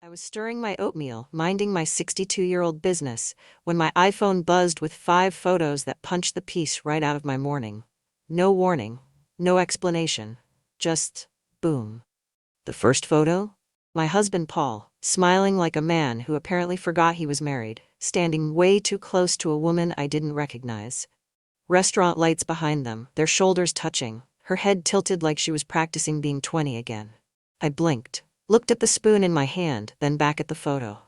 I was stirring my oatmeal, minding my 62-year-old business, when my iPhone buzzed with 5 photos that punched the piece right out of my morning. No warning, no explanation, just boom. The first photo? My husband Paul, smiling like a man who apparently forgot he was married, standing way too close to a woman I didn't recognize. Restaurant lights behind them, their shoulders touching, her head tilted like she was practicing being 20 again. I blinked, looked at the spoon in my hand, then back at the photo.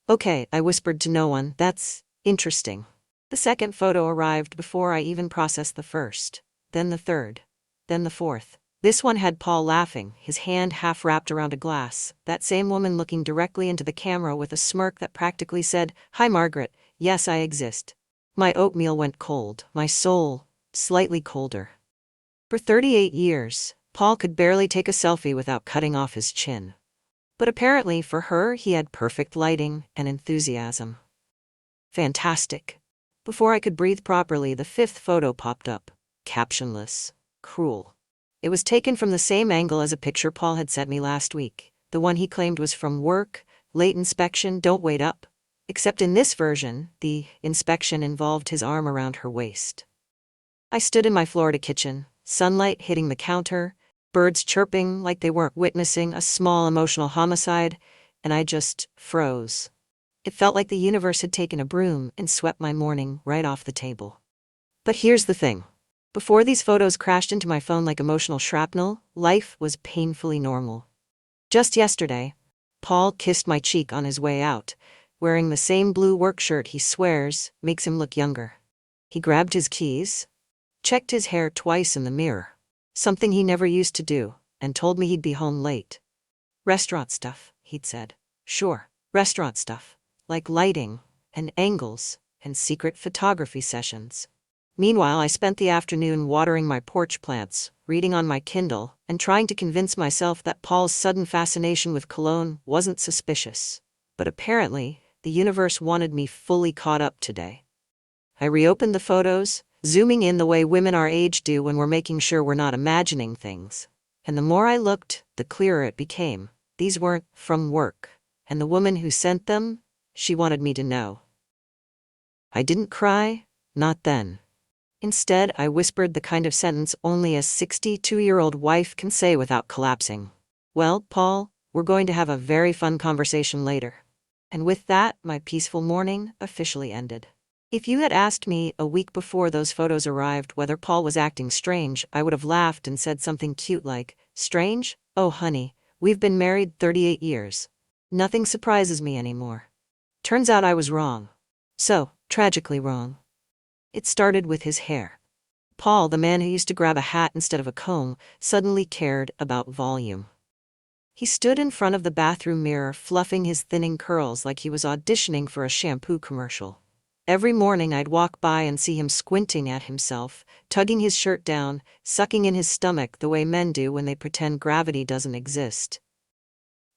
Okay, I whispered to no one, that's interesting. The second photo arrived before I even processed the first, then the third, then the fourth. This one had Paul laughing, his hand half wrapped around a glass, that same woman looking directly into the camera with a smirk that practically said, "Hi Margaret, yes I exist." My oatmeal went cold, my soul slightly colder. For 38 years, Paul could barely take a selfie without cutting off his chin. But apparently for her he had perfect lighting and enthusiasm. Fantastic. Before I could breathe properly, the fifth photo popped up, captionless, cruel. It was taken from the same angle as a picture Paul had sent me last week, the one he claimed was from work, late inspection, don't wait up. Except in this version, the inspection involved his arm around her waist. I stood in my Florida kitchen, sunlight hitting the counter, birds chirping like they weren't witnessing a small emotional homicide, and I just froze. It felt like the universe had taken a broom and swept my morning right off the table. But here's the thing. Before these photos crashed into my phone like emotional shrapnel, life was painfully normal. Just yesterday, Paul kissed my cheek on his way out, wearing the same blue work shirt he swears makes him look younger. He grabbed his keys, checked his hair twice in the mirror, something he never used to do, and told me he'd be home late. Restaurant stuff, he'd said. Sure, restaurant stuff, like lighting, and angles, and secret photography sessions. Meanwhile, I spent the afternoon watering my porch plants, reading on my Kindle, and trying to convince myself that Paul's sudden fascination with cologne wasn't suspicious. But apparently, the universe wanted me fully caught up today. I reopened the photos, zooming in the way women our age do when we're making sure we're not imagining things. And the more I looked, the clearer it became. These weren't from work. And the woman who sent them, she wanted me to know. I didn't cry, not then. Instead, I whispered the kind of sentence only a 62-year-old wife can say without collapsing. Well, Paul, we're going to have a very fun conversation later. And with that, my peaceful morning officially ended. If you had asked me a week before those photos arrived whether Paul was acting strange, I would have laughed and said something cute like, "Strange? Oh honey, we've been married 38 years. Nothing surprises me anymore." Turns out I was wrong. So, tragically wrong. It started with his hair. Paul, the man who used to grab a hat instead of a comb, suddenly cared about volume. He stood in front of the bathroom mirror, fluffing his thinning curls like he was auditioning for a shampoo commercial. Every morning I'd walk by and see him squinting at himself, tugging his shirt down, sucking in his stomach the way men do when they pretend gravity doesn't exist.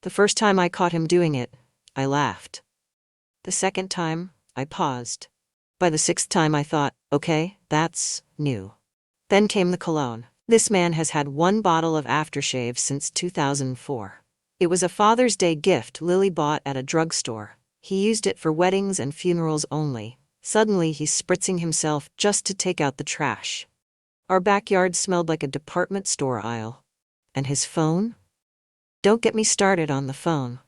The first time I caught him doing it, I laughed. The second time, I paused. By the 6th time I thought, okay, that's new. Then came the cologne. This man has had 1 bottle of aftershave since 2004. It was a Father's Day gift Lily bought at a drugstore. He used it for weddings and funerals only. Suddenly he's spritzing himself just to take out the trash. Our backyard smelled like a department store aisle. And his phone? Don't get me started on the phone.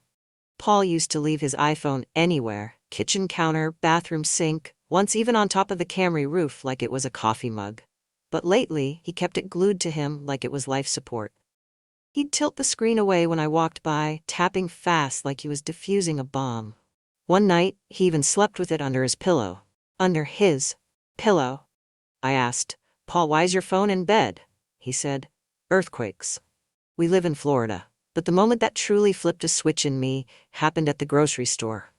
Paul used to leave his iPhone anywhere, kitchen counter, bathroom sink, once even on top of the Camry roof like it was a coffee mug. But lately, he kept it glued to him like it was life support. He'd tilt the screen away when I walked by, tapping fast like he was defusing a bomb. One night, he even slept with it under his pillow. Under his pillow. I asked, "Paul, why's your phone in bed?" He said, "Earthquakes. We live in Florida." But the moment that truly flipped a switch in me happened at the grocery store.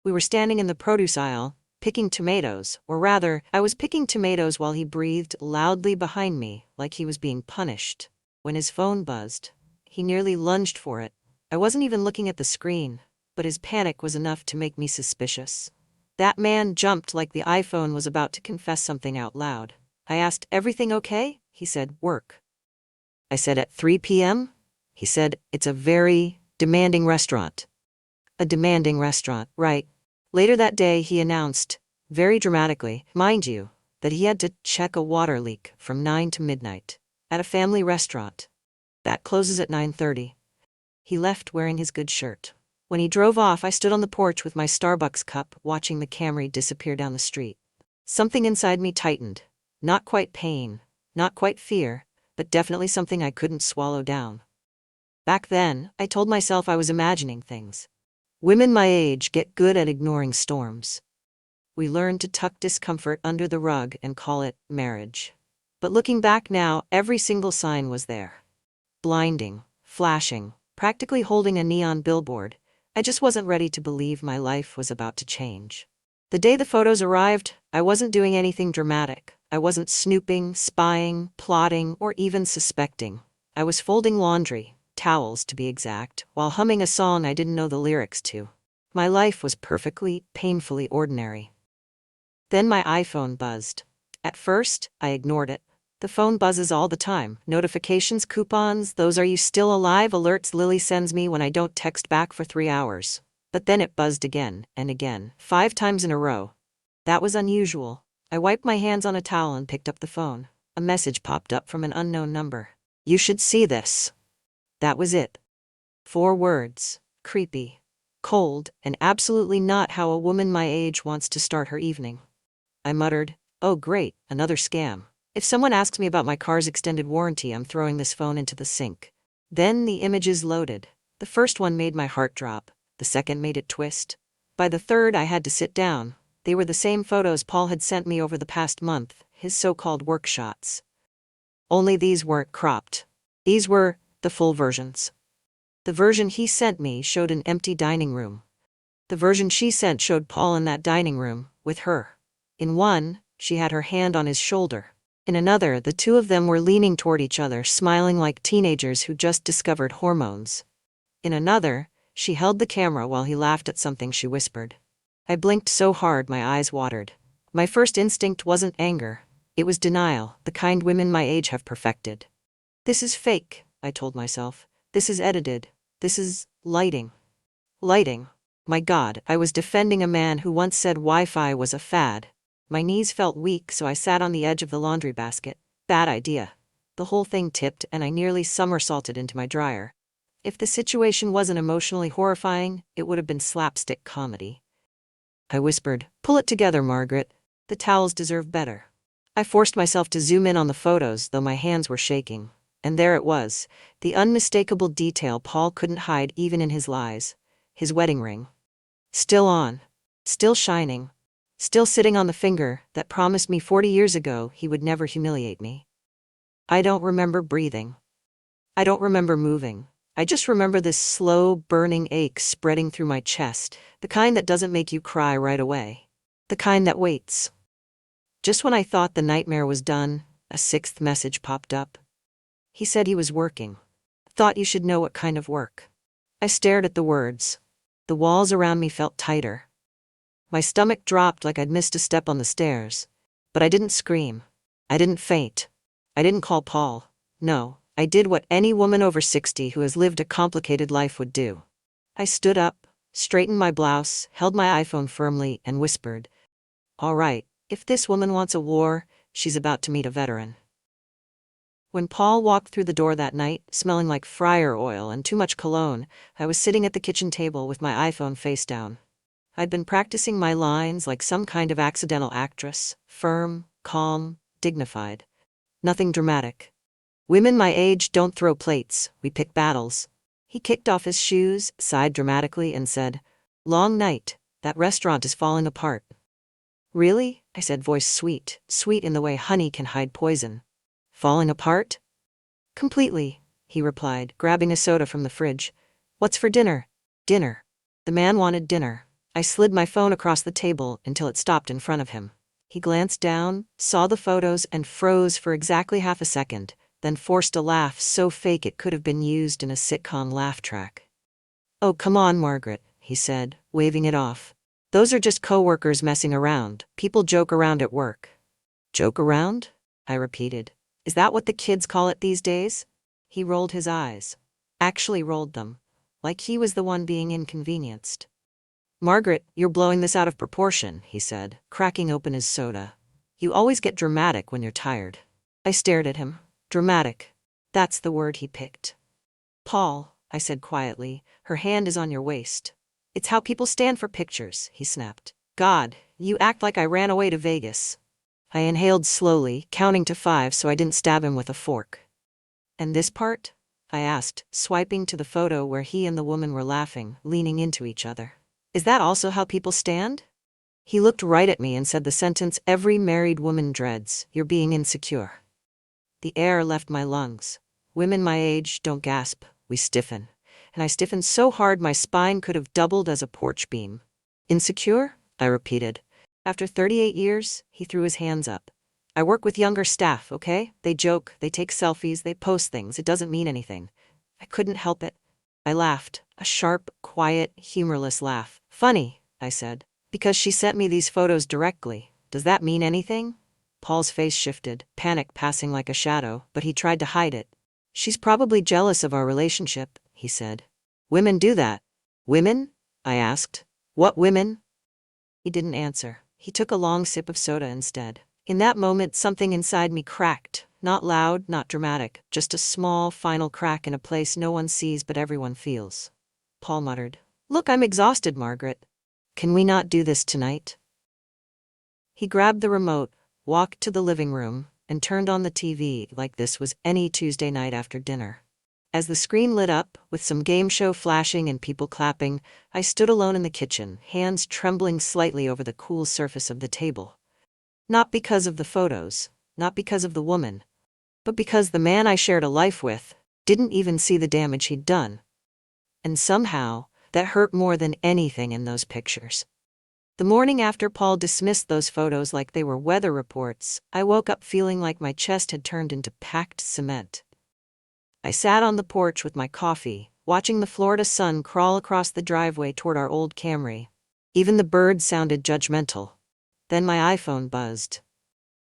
We were standing in the produce aisle, picking tomatoes, or rather, I was picking tomatoes while he breathed loudly behind me, like he was being punished. When his phone buzzed, he nearly lunged for it. I wasn't even looking at the screen, but his panic was enough to make me suspicious. That man jumped like the iPhone was about to confess something out loud. I asked, "Everything okay?" He said, "Work." I said, "At 3 p.m.? He said, "It's a very demanding restaurant." A demanding restaurant, right? Later that day, he announced, very dramatically, mind you, that he had to check a water leak from 9 to midnight at a family restaurant that closes at 9:30. He left wearing his good shirt. When he drove off, I stood on the porch with my Starbucks cup, watching the Camry disappear down the street. Something inside me tightened. Not quite pain, not quite fear, but definitely something I couldn't swallow down. Back then, I told myself I was imagining things. Women my age get good at ignoring storms. We learn to tuck discomfort under the rug and call it marriage. But looking back now, every single sign was there. Blinding, flashing, practically holding a neon billboard. I just wasn't ready to believe my life was about to change. The day the photos arrived, I wasn't doing anything dramatic. I wasn't snooping, spying, plotting, or even suspecting. I was folding laundry, towels to be exact, while humming a song I didn't know the lyrics to. My life was perfectly, painfully ordinary. Then my iPhone buzzed. At first, I ignored it. The phone buzzes all the time. Notifications, coupons, those "are you still alive" alerts Lily sends me when I don't text back for 3 hours. But then it buzzed again and again, 5 times in a row. That was unusual. I wiped my hands on a towel and picked up the phone. A message popped up from an unknown number. "You should see this." That was it. 4 words. Creepy, cold, and absolutely not how a woman my age wants to start her evening. I muttered, "Oh great, another scam. If someone asks me about my car's extended warranty, I'm throwing this phone into the sink." Then the images loaded. The first one made my heart drop. The second made it twist. By the third, I had to sit down. They were the same photos Paul had sent me over the past month, his so-called work shots. Only these weren't cropped. These were the full versions. The version he sent me showed an empty dining room. The version she sent showed Paul in that dining room, with her. In one, she had her hand on his shoulder. In another, the two of them were leaning toward each other, smiling like teenagers who just discovered hormones. In another, she held the camera while he laughed at something she whispered. I blinked so hard my eyes watered. My first instinct wasn't anger. It was denial, the kind women my age have perfected. "This is fake," I told myself. "This is edited. This is lighting." Lighting. My God, I was defending a man who once said Wi-Fi was a fad. My knees felt weak, so I sat on the edge of the laundry basket. Bad idea. The whole thing tipped, and I nearly somersaulted into my dryer. If the situation wasn't emotionally horrifying, it would have been slapstick comedy. I whispered, "Pull it together, Margaret. The towels deserve better." I forced myself to zoom in on the photos, though my hands were shaking. And there it was, the unmistakable detail Paul couldn't hide even in his lies. His wedding ring. Still on. Still shining. Still sitting on the finger that promised me 40 years ago he would never humiliate me. I don't remember breathing. I don't remember moving. I just remember this slow, burning ache spreading through my chest, the kind that doesn't make you cry right away. The kind that waits. Just when I thought the nightmare was done, a 6th message popped up. He said he was working. "Thought you should know what kind of work." I stared at the words. The walls around me felt tighter. My stomach dropped like I'd missed a step on the stairs. But I didn't scream. I didn't faint. I didn't call Paul. No, I did what any woman over 60 who has lived a complicated life would do. I stood up, straightened my blouse, held my iPhone firmly, and whispered, "All right, if this woman wants a war, she's about to meet a veteran." When Paul walked through the door that night, smelling like fryer oil and too much cologne, I was sitting at the kitchen table with my iPhone face down. I'd been practicing my lines like some kind of accidental actress, firm, calm, dignified. Nothing dramatic. "Women my age don't throw plates, we pick battles." He kicked off his shoes, sighed dramatically, and said, "Long night, that restaurant is falling apart." "Really?" I said, voice sweet, sweet in the way honey can hide poison. "Falling apart?" "Completely," he replied, grabbing a soda from the fridge. "What's for dinner?" "Dinner." The man wanted dinner. I slid my phone across the table until it stopped in front of him. He glanced down, saw the photos, and froze for exactly half a second, then forced a laugh so fake it could have been used in a sitcom laugh track. "Oh, come on, Margaret," he said, waving it off. "Those are just coworkers messing around. People joke around at work." "Joke around?" I repeated. "Is that what the kids call it these days?" He rolled his eyes. Actually rolled them. like he was the one being inconvenienced. "Margaret, you're blowing this out of proportion," he said, cracking open his soda. "You always get dramatic when you're tired." I stared at him. Dramatic. That's the word he picked. "Paul," I said quietly, "her hand is on your waist." "It's how people stand for pictures," he snapped. "God, you act like I ran away to Vegas." I inhaled slowly, counting to 5 so I didn't stab him with a fork. "And this part?" I asked, swiping to the photo where he and the woman were laughing, leaning into each other. "Is that also how people stand?" He looked right at me and said the sentence every married woman dreads: "You're being insecure." The air left my lungs. Women my age don't gasp, we stiffen. And I stiffened so hard my spine could have doubled as a porch beam. "Insecure?" I repeated. "After 38 years, he threw his hands up. "I work with younger staff, okay? They joke, they take selfies, they post things. It doesn't mean anything." I couldn't help it. I laughed, a sharp, quiet, humorless laugh. "Funny," I said, "because she sent me these photos directly. Does that mean anything?" Paul's face shifted, panic passing like a shadow, but he tried to hide it. "She's probably jealous of our relationship," he said. "Women do that." "Women?" I asked. "What women?" He didn't answer. He took a long sip of soda instead. In that moment, something inside me cracked. Not loud, not dramatic, just a small, final crack in a place no one sees but everyone feels. Paul muttered, "Look, I'm exhausted, Margaret. Can we not do this tonight?" He grabbed the remote, walked to the living room, and turned on the TV like this was any Tuesday night after dinner. As the screen lit up, with some game show flashing and people clapping, I stood alone in the kitchen, hands trembling slightly over the cool surface of the table. Not because of the photos, not because of the woman, but because the man I shared a life with didn't even see the damage he'd done. And somehow, that hurt more than anything in those pictures. The morning after Paul dismissed those photos like they were weather reports, I woke up feeling like my chest had turned into packed cement. I sat on the porch with my coffee, watching the Florida sun crawl across the driveway toward our old Camry. Even the birds sounded judgmental. Then my iPhone buzzed.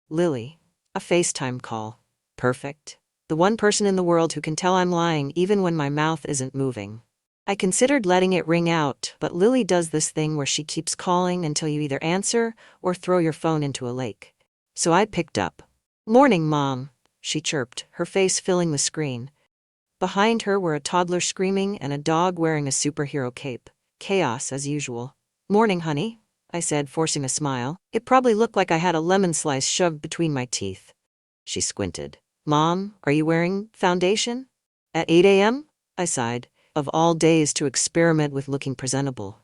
Lily. A FaceTime call. Perfect. The one person in the world who can tell I'm lying even when my mouth isn't moving. I considered letting it ring out, but Lily does this thing where she keeps calling until you either answer or throw your phone into a lake. So I picked up. "Morning, Mom," she chirped, her face filling the screen. Behind her were a toddler screaming and a dog wearing a superhero cape. Chaos as usual. "Morning, honey," I said, forcing a smile. It probably looked like I had a lemon slice shoved between my teeth. She squinted. "Mom, are you wearing foundation?" "At 8 a.m.? I sighed. Of all days to experiment with looking presentable.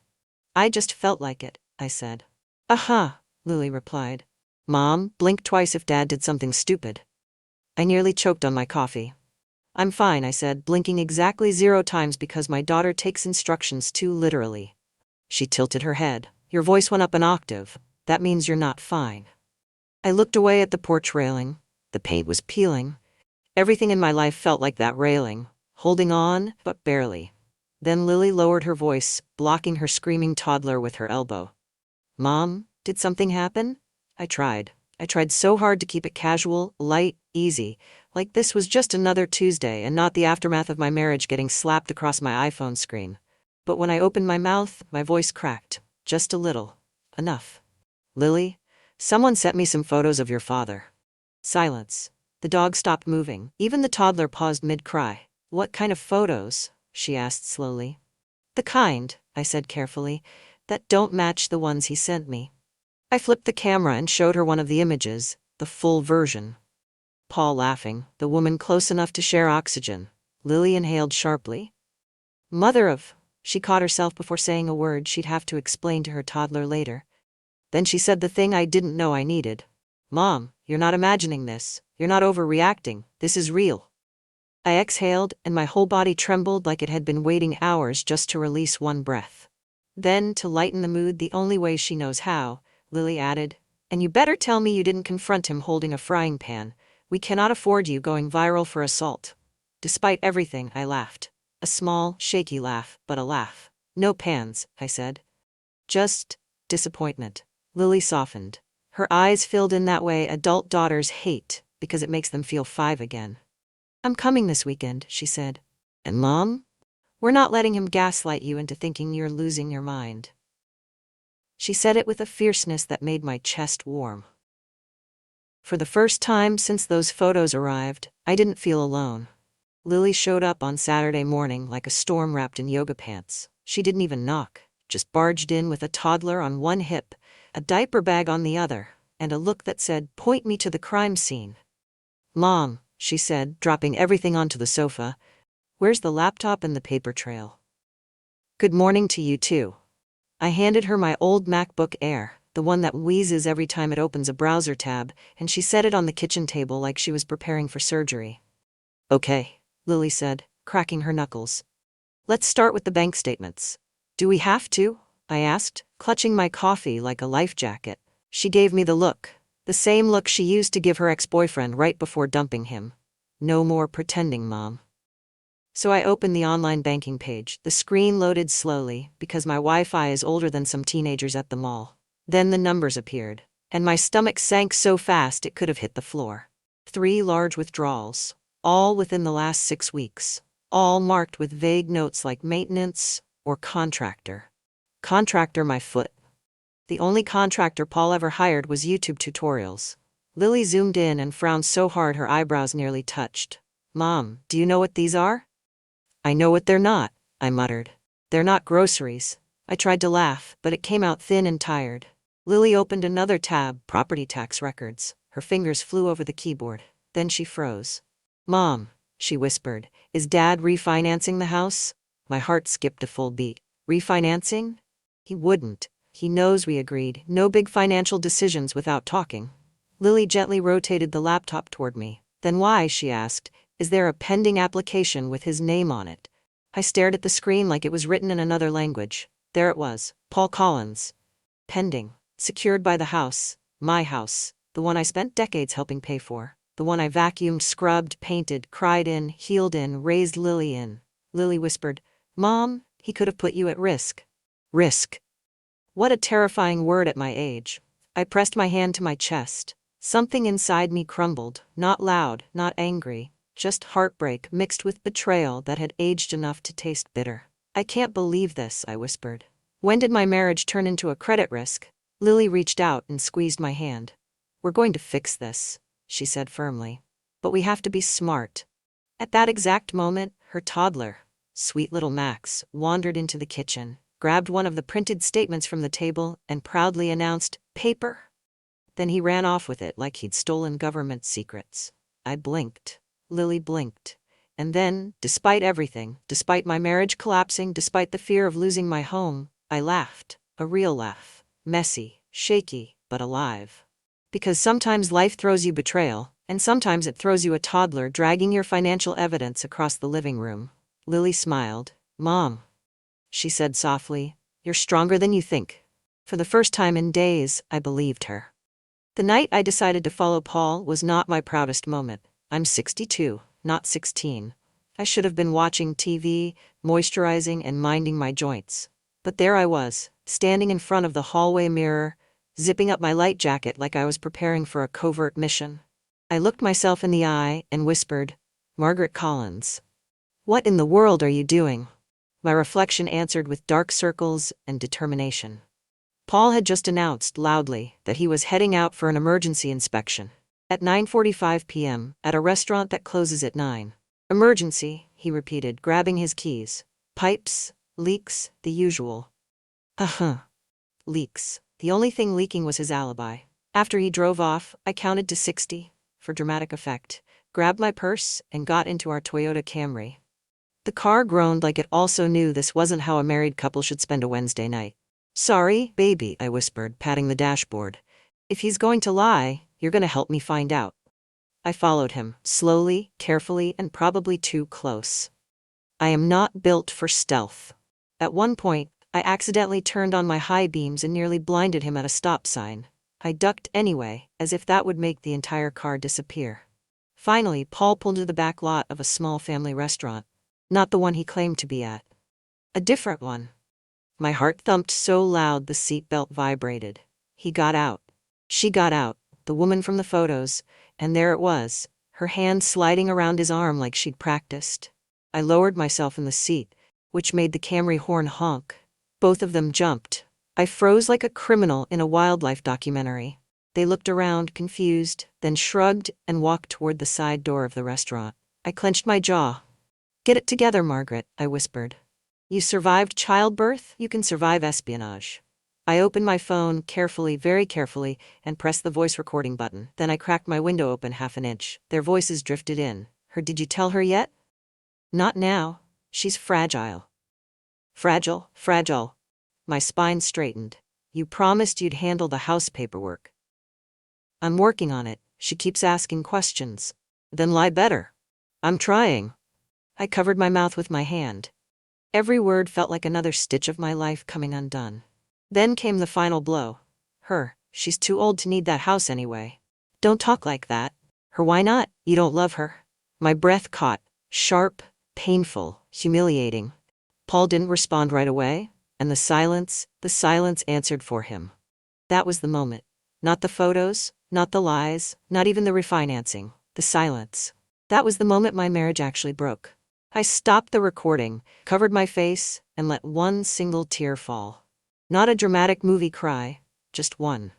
"I just felt like it," I said. "Uh-huh," Lily replied. "Mom, blink twice if Dad did something stupid." I nearly choked on my coffee. "I'm fine," I said, blinking exactly 0 times because my daughter takes instructions too literally. She tilted her head. "Your voice went up an octave. That means you're not fine." I looked away at the porch railing. The paint was peeling. Everything in my life felt like that railing, holding on, but barely. Then Lily lowered her voice, blocking her screaming toddler with her elbow. "Mom, did something happen?" I tried. I tried so hard to keep it casual, light, easy, like this was just another Tuesday and not the aftermath of my marriage getting slapped across my iPhone screen. But when I opened my mouth, my voice cracked. Just a little. Enough. "Lily, someone sent me some photos of your father." Silence. The dog stopped moving. Even the toddler paused mid-cry. "What kind of photos?" she asked slowly. "The kind," I said carefully, "that don't match the ones he sent me." I flipped the camera and showed her one of the images, the full version. Paul laughing, the woman close enough to share oxygen. Lily inhaled sharply. "Mother of..." She caught herself before saying a word she'd have to explain to her toddler later. Then she said the thing I didn't know I needed. "Mom, you're not imagining this. You're not overreacting. This is real." I exhaled, and my whole body trembled like it had been waiting hours just to release one breath. Then, to lighten the mood the only way she knows how, Lily added, "And you better tell me you didn't confront him holding a frying pan. We cannot afford you going viral for assault." Despite everything, I laughed. A small, shaky laugh, but a laugh. "No pans," I said. "Just disappointment." Lily softened. Her eyes filled in that way adult daughters hate, because it makes them feel 5 again. "I'm coming this weekend," she said. "And Mom?" We're not letting him gaslight you into thinking you're losing your mind." She said it with a fierceness that made my chest warm. For the first time since those photos arrived, I didn't feel alone. Lily showed up on Saturday morning like a storm wrapped in yoga pants. She didn't even knock, just barged in with a toddler on one hip, a diaper bag on the other, and a look that said, "Point me to the crime scene." "Mom," she said, dropping everything onto the sofa, "where's the laptop and the paper trail?" "Good morning to you too." I handed her my old MacBook Air, the one that wheezes every time it opens a browser tab, and she set it on the kitchen table like she was preparing for surgery. "Okay," Lily said, cracking her knuckles. "Let's start with the bank statements." "Do we have to?" I asked, clutching my coffee like a life jacket. She gave me the look, the same look she used to give her ex-boyfriend right before dumping him. "No more pretending, Mom." So I opened the online banking page. The screen loaded slowly, because my Wi-Fi is older than some teenagers at the mall. Then the numbers appeared, and my stomach sank so fast it could have hit the floor. 3 large withdrawals, all within the last 6 weeks, all marked with vague notes like maintenance or contractor. Contractor, my foot. The only contractor Paul ever hired was YouTube tutorials. Lily zoomed in and frowned so hard her eyebrows nearly touched. "Mom, do you know what these are?" "I know what they're not," I muttered. "They're not groceries." I tried to laugh, but it came out thin and tired. Lily opened another tab, property tax records. Her fingers flew over the keyboard. Then she froze. "Mom," she whispered, "is Dad refinancing the house?" My heart skipped a full beat. "Refinancing?" "He wouldn't. He knows," we agreed. "No big financial decisions without talking." Lily gently rotated the laptop toward me. "Then why," she asked, "is there a pending application with his name on it?" I stared at the screen like it was written in another language. There it was, Paul Collins. Pending. Secured by the house. My house. The one I spent decades helping pay for. The one I vacuumed, scrubbed, painted, cried in, healed in, raised Lily in. Lily whispered, "Mom, he could have put you at risk." Risk. What a terrifying word at my age. I pressed my hand to my chest. Something inside me crumbled, not loud, not angry, just heartbreak mixed with betrayal that had aged enough to taste bitter. "I can't believe this," I whispered. "When did my marriage turn into a credit risk?" Lily reached out and squeezed my hand. "We're going to fix this," she said firmly. "But we have to be smart." At that exact moment, her toddler, sweet little Max, wandered into the kitchen, grabbed one of the printed statements from the table, and proudly announced, "Paper." Then he ran off with it like he'd stolen government secrets. I blinked. Lily blinked. And then, despite everything, despite my marriage collapsing, despite the fear of losing my home, I laughed. A real laugh. Messy, shaky, but alive. Because sometimes life throws you betrayal, and sometimes it throws you a toddler dragging your financial evidence across the living room. Lily smiled. "Mom," she said softly, "you're stronger than you think." For the first time in days, I believed her. The night I decided to follow Paul was not my proudest moment. I'm 62, not 16. I should have been watching TV, moisturizing, and minding my joints. But there I was, standing in front of the hallway mirror, zipping up my light jacket like I was preparing for a covert mission. I looked myself in the eye and whispered, "Margaret Collins, what in the world are you doing?" My reflection answered with dark circles and determination. Paul had just announced loudly that he was heading out for an emergency inspection. At 9:45 p.m., at a restaurant that closes at 9. "Emergency," he repeated, grabbing his keys. "Pipes, leaks, the usual." Uh-huh. Leaks. The only thing leaking was his alibi. After he drove off, I counted to 60, for dramatic effect, grabbed my purse, and got into our Toyota Camry. The car groaned like it also knew this wasn't how a married couple should spend a Wednesday night. "Sorry, baby," I whispered, patting the dashboard. "If he's going to lie, you're going to help me find out." I followed him, slowly, carefully, and probably too close. I am not built for stealth. At one point, I accidentally turned on my high beams and nearly blinded him at a stop sign. I ducked anyway, as if that would make the entire car disappear. Finally, Paul pulled to the back lot of a small family restaurant. Not the one he claimed to be at. A different one. My heart thumped so loud the seatbelt vibrated. He got out. She got out, the woman from the photos, and there it was, her hand sliding around his arm like she'd practiced. I lowered myself in the seat, which made the Camry horn honk. Both of them jumped. I froze like a criminal in a wildlife documentary. They looked around, confused, then shrugged and walked toward the side door of the restaurant. I clenched my jaw. "Get it together, Margaret," I whispered. "You survived childbirth, you can survive espionage." I opened my phone carefully, very carefully, and pressed the voice recording button. Then I cracked my window open half an inch. Their voices drifted in. "Did you tell her yet?" "Not now. She's fragile." "Fragile, fragile." My spine straightened. "You promised you'd handle the house paperwork." "I'm working on it. She keeps asking questions." "Then lie better." "I'm trying." I covered my mouth with my hand. Every word felt like another stitch of my life coming undone. Then came the final blow. She's too old to need that house anyway." "Don't talk like that." Why not? You don't love her." My breath caught. Sharp, painful, humiliating. Paul didn't respond right away, and the silence answered for him. That was the moment. Not the photos, not the lies, not even the refinancing. The silence. That was the moment my marriage actually broke. I stopped the recording, covered my face, and let one single tear fall. Not a dramatic movie cry, just one.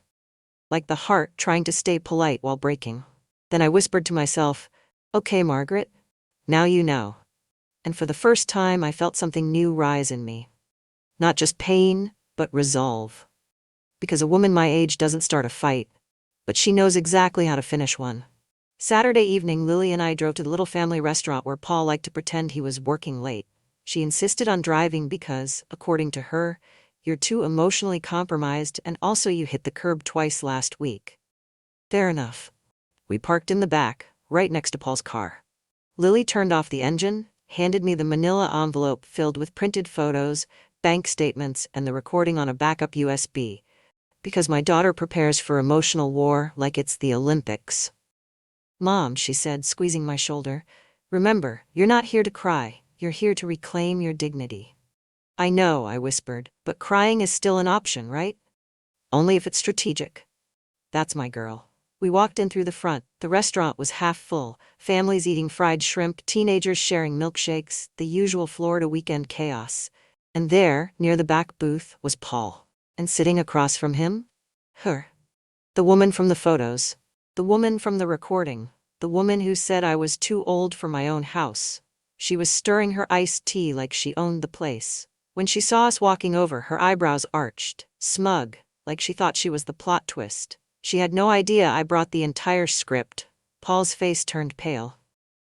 Like the heart trying to stay polite while breaking. Then I whispered to myself, "Okay, Margaret, now you know." And for the first time I felt something new rise in me. Not just pain, but resolve. Because a woman my age doesn't start a fight, but she knows exactly how to finish one. Saturday evening, Lily and I drove to the little family restaurant where Paul liked to pretend he was working late. She insisted on driving because, according to her, "You're too emotionally compromised and also you hit the curb twice last week." Fair enough. We parked in the back, right next to Paul's car. Lily turned off the engine, handed me the manila envelope filled with printed photos, bank statements, and the recording on a backup USB. Because my daughter prepares for emotional war like it's the Olympics. "Mom," she said, squeezing my shoulder, "remember, you're not here to cry, you're here to reclaim your dignity." "I know," I whispered, "but crying is still an option, right?" "Only if it's strategic." That's my girl. We walked in through the front. The restaurant was half full, families eating fried shrimp, teenagers sharing milkshakes, the usual Florida weekend chaos. And there, near the back booth, was Paul. And sitting across from him? Her. The woman from the photos. The woman from the recording. The woman who said I was too old for my own house. She was stirring her iced tea like she owned the place. When she saw us walking over, her eyebrows arched, smug, like she thought she was the plot twist. She had no idea I brought the entire script. Paul's face turned pale.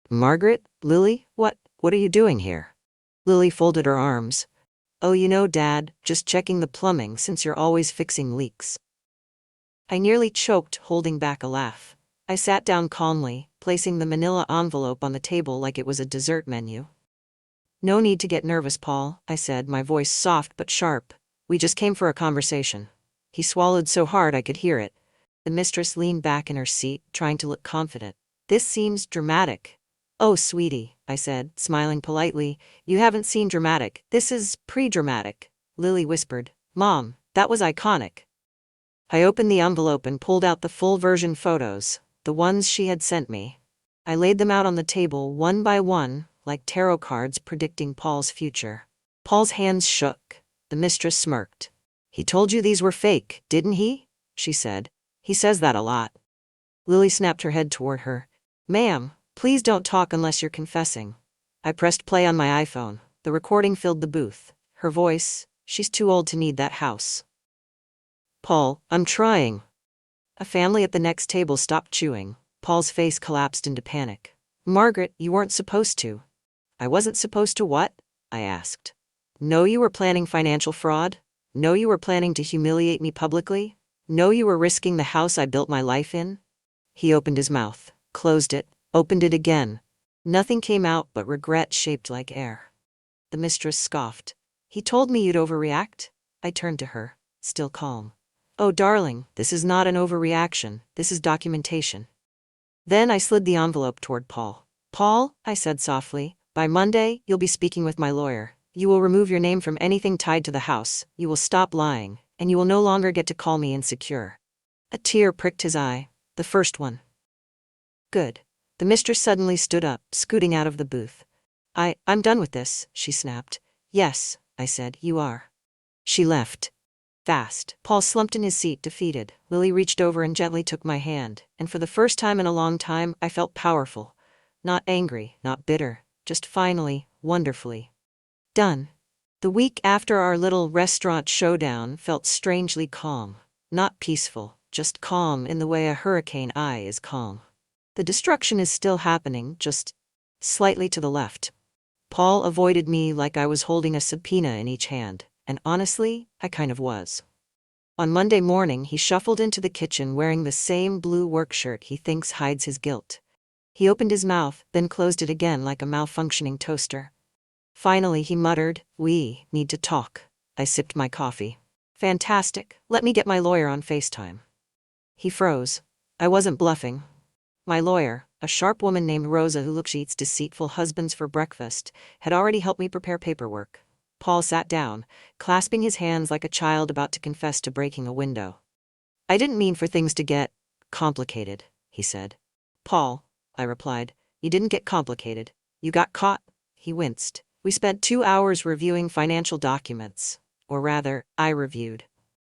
"Margaret, Lily, what are you doing here?" Lily folded her arms. "Oh, you know, Dad, just checking the plumbing since you're always fixing leaks." I nearly choked, holding back a laugh. I sat down calmly, placing the manila envelope on the table like it was a dessert menu. "No need to get nervous, Paul," I said, my voice soft but sharp. "We just came for a conversation." He swallowed so hard I could hear it. The mistress leaned back in her seat, trying to look confident. "This seems dramatic." "Oh, sweetie," I said, smiling politely, "you haven't seen dramatic. This is pre-dramatic." Lily whispered, "Mom, that was iconic." I opened the envelope and pulled out the full version photos, the ones she had sent me. I laid them out on the table one by one, like tarot cards predicting Paul's future. Paul's hands shook. The mistress smirked. "He told you these were fake, didn't he?" she said. "He says that a lot." Lily snapped her head toward her. "Ma'am, please don't talk unless you're confessing." I pressed play on my iPhone. The recording filled the booth. Her voice, "She's too old to need that house." "Paul, I'm trying." A family at the next table stopped chewing. Paul's face collapsed into panic. "Margaret, you weren't supposed to." "I wasn't supposed to what?" I asked. "Know you were planning financial fraud? Know you were planning to humiliate me publicly? Know you were risking the house I built my life in?" He opened his mouth, closed it, opened it again. Nothing came out but regret shaped like air. The mistress scoffed. "He told me you'd overreact." I turned to her, still calm. "Oh, darling, this is not an overreaction, this is documentation." Then I slid the envelope toward Paul. "Paul," I said softly, "by Monday, you'll be speaking with my lawyer. You will remove your name from anything tied to the house, you will stop lying, and you will no longer get to call me insecure." A tear pricked his eye, the first one. "Good." The mistress suddenly stood up, scooting out of the booth. I'm done with this," she snapped. Yes, I said, you are. She left. Fast. Paul slumped in his seat, defeated. Lily reached over and gently took my hand, and for the first time in a long time, I felt powerful. Not angry, not bitter, just finally, wonderfully done. The week after our little restaurant showdown felt strangely calm. Not peaceful, just calm in the way a hurricane eye is calm. The destruction is still happening, just slightly to the left. Paul avoided me like I was holding a subpoena in each hand, and honestly, I kind of was. On Monday morning, he shuffled into the kitchen wearing the same blue work shirt he thinks hides his guilt. He opened his mouth, then closed it again like a malfunctioning toaster. Finally, he muttered, "We need to talk." I sipped my coffee. "Fantastic, let me get my lawyer on FaceTime." He froze. I wasn't bluffing. My lawyer, a sharp woman named Rosa who eats deceitful husbands for breakfast, had already helped me prepare paperwork. Paul sat down, clasping his hands like a child about to confess to breaking a window. "I didn't mean for things to get complicated," he said. "Paul," I replied, "you didn't get complicated. You got caught." He winced. "We spent 2 hours reviewing financial documents. Or rather, I reviewed."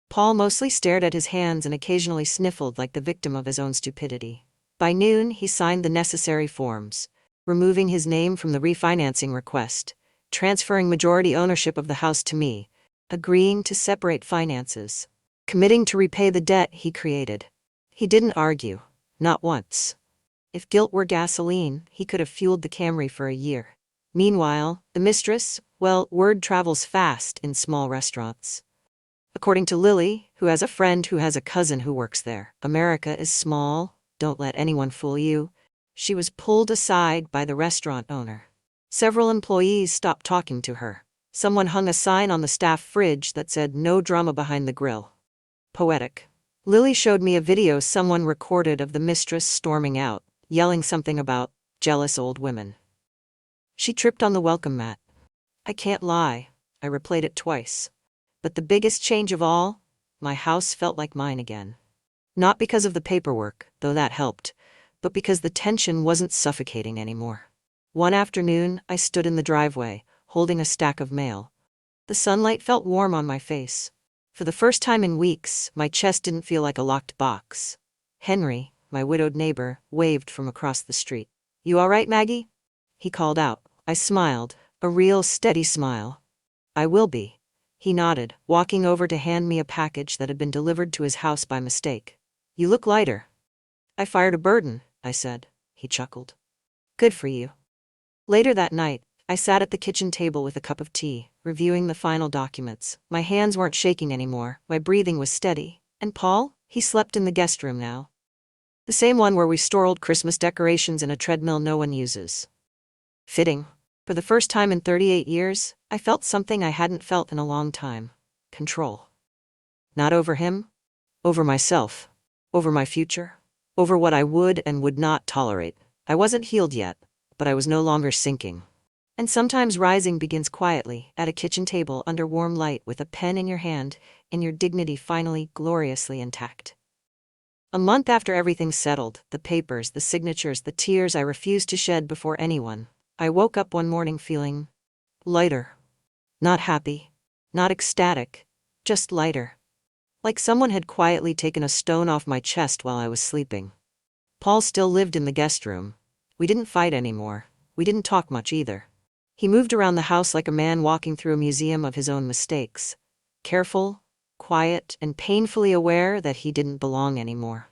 Paul mostly stared at his hands and occasionally sniffled like the victim of his own stupidity. By noon, he signed the necessary forms, removing his name from the refinancing request, transferring majority ownership of the house to me, agreeing to separate finances, committing to repay the debt he created. He didn't argue, not once. If guilt were gasoline, he could have fueled the Camry for a year. Meanwhile, the Mistress, well, word travels fast in small restaurants. According to Lily, who has a friend who has a cousin who works there, America is small, don't let anyone fool you. She was pulled aside by the restaurant owner. Several employees stopped talking to her. Someone hung a sign on the staff fridge that said "No drama behind the grill." Poetic. Lily showed me a video someone recorded of the Mistress storming out, yelling something about jealous old women. She tripped on the welcome mat. I can't lie, I replayed it twice. But the biggest change of all, my house felt like mine again. Not because of the paperwork, though that helped, but because the tension wasn't suffocating anymore. One afternoon, I stood in the driveway, holding a stack of mail. The sunlight felt warm on my face. For the first time in weeks, my chest didn't feel like a locked box. Henry, my widowed neighbor, waved from across the street. "You all right, Maggie?" he called out. I smiled, a real steady smile. "I will be." He nodded, walking over to hand me a package that had been delivered to his house by mistake. "You look lighter." "I fired a burden," I said. He chuckled. "Good for you." Later that night, I sat at the kitchen table with a cup of tea, reviewing the final documents. My hands weren't shaking anymore, my breathing was steady. And Paul? He slept in the guest room now. The same one where we store old Christmas decorations in a treadmill no one uses. Fitting. For the first time in 38 years, I felt something I hadn't felt in a long time. Control. Not over him. Over myself. Over my future. Over what I would and would not tolerate. I wasn't healed yet, but I was no longer sinking. And sometimes rising begins quietly, at a kitchen table under warm light with a pen in your hand, and your dignity finally gloriously intact. A month after everything settled, the papers, the signatures, the tears I refused to shed before anyone, I woke up one morning feeling lighter. Not happy. Not ecstatic. Just lighter. Like someone had quietly taken a stone off my chest while I was sleeping. Paul still lived in the guest room. We didn't fight anymore. We didn't talk much either. He moved around the house like a man walking through a museum of his own mistakes. Careful, quiet, and painfully aware that he didn't belong anymore.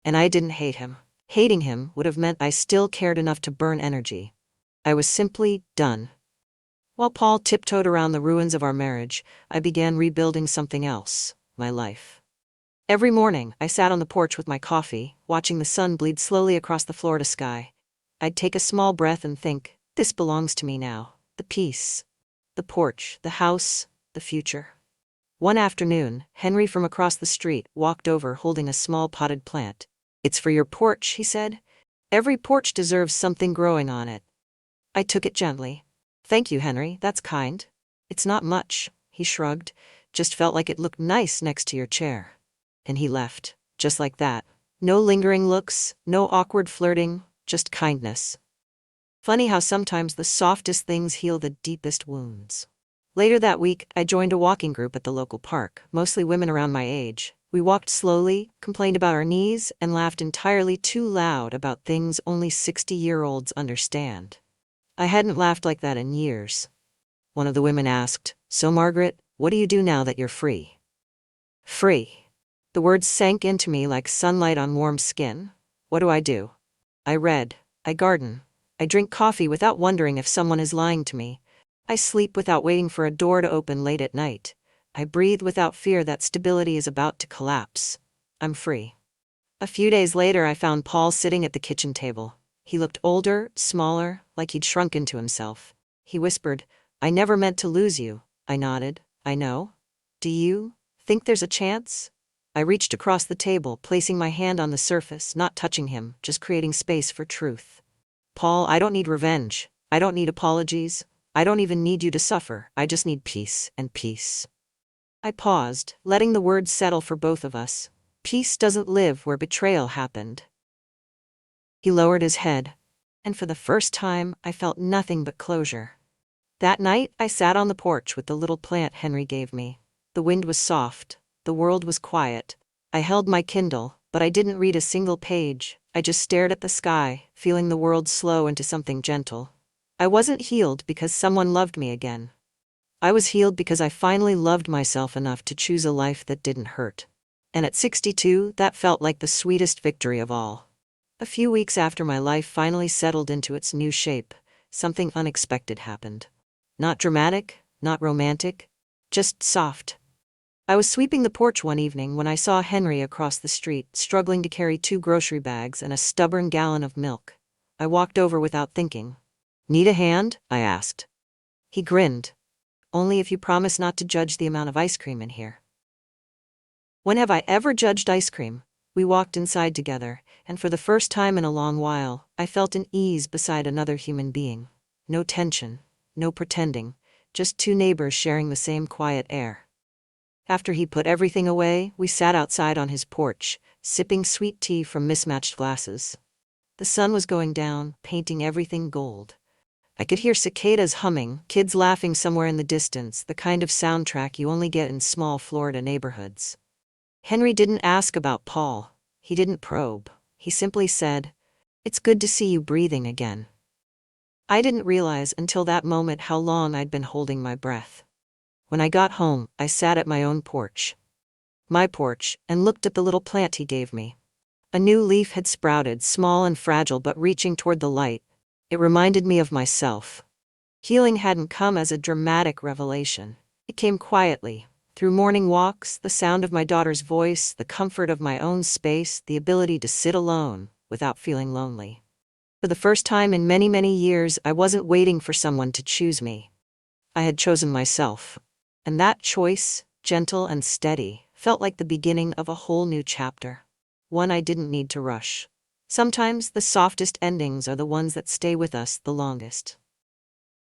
And I didn't hate him. Hating him would have meant I still cared enough to burn energy. I was simply done. While Paul tiptoed around the ruins of our marriage, I began rebuilding something else, my life. Every morning, I sat on the porch with my coffee, watching the sun bleed slowly across the Florida sky. I'd take a small breath and think, this belongs to me now. The peace. The porch, the house, the future. One afternoon, Henry from across the street walked over holding a small potted plant. "It's for your porch," he said. "Every porch deserves something growing on it." I took it gently. "Thank you, Henry, that's kind." "It's not much," he shrugged. "Just felt like it looked nice next to your chair." And he left, just like that. No lingering looks, no awkward flirting, just kindness. Funny how sometimes the softest things heal the deepest wounds. Later that week, I joined a walking group at the local park, mostly women around my age. We walked slowly, complained about our knees, and laughed entirely too loud about things only 60-year-olds understand. I hadn't laughed like that in years. One of the women asked, "So Margaret, what do you do now that you're free?" Free. The words sank into me like sunlight on warm skin. What do I do? I read. I garden. I drink coffee without wondering if someone is lying to me. I sleep without waiting for a door to open late at night. I breathe without fear that stability is about to collapse. I'm free. A few days later, I found Paul sitting at the kitchen table. He looked older, smaller, like he'd shrunk into himself. He whispered, "I never meant to lose you." I nodded. "I know. Do you think there's a chance?" I reached across the table, placing my hand on the surface, not touching him, just creating space for truth. "Paul, I don't need revenge. I don't need apologies. I don't even need you to suffer. I just need peace and peace." I paused, letting the words settle for both of us. Peace doesn't live where betrayal happened. He lowered his head, and for the first time, I felt nothing but closure. That night, I sat on the porch with the little plant Henry gave me. The wind was soft. The world was quiet. I held my Kindle, but I didn't read a single page. I just stared at the sky, feeling the world slow into something gentle. I wasn't healed because someone loved me again. I was healed because I finally loved myself enough to choose a life that didn't hurt. And at 62, that felt like the sweetest victory of all. A few weeks after my life finally settled into its new shape, something unexpected happened. Not dramatic, not romantic, just soft. I was sweeping the porch one evening when I saw Henry across the street, struggling to carry 2 grocery bags and a stubborn gallon of milk. I walked over without thinking. "Need a hand?" I asked. He grinned. "Only if you promise not to judge the amount of ice cream in here." When have I ever judged ice cream? We walked inside together, and for the first time in a long while, I felt an ease beside another human being. No tension, no pretending, just 2 neighbors sharing the same quiet air. After he put everything away, we sat outside on his porch, sipping sweet tea from mismatched glasses. The sun was going down, painting everything gold. I could hear cicadas humming, kids laughing somewhere in the distance, the kind of soundtrack you only get in small Florida neighborhoods. Henry didn't ask about Paul. He didn't probe. He simply said, "It's good to see you breathing again." I didn't realize until that moment how long I'd been holding my breath. When I got home, I sat at my own porch. My porch, and looked at the little plant he gave me. A new leaf had sprouted, small and fragile but reaching toward the light. It reminded me of myself. Healing hadn't come as a dramatic revelation. It came quietly, through morning walks, the sound of my daughter's voice, the comfort of my own space, the ability to sit alone without feeling lonely. For the first time in many, many years, I wasn't waiting for someone to choose me. I had chosen myself. And that choice, gentle and steady, felt like the beginning of a whole new chapter. One I didn't need to rush. Sometimes the softest endings are the ones that stay with us the longest.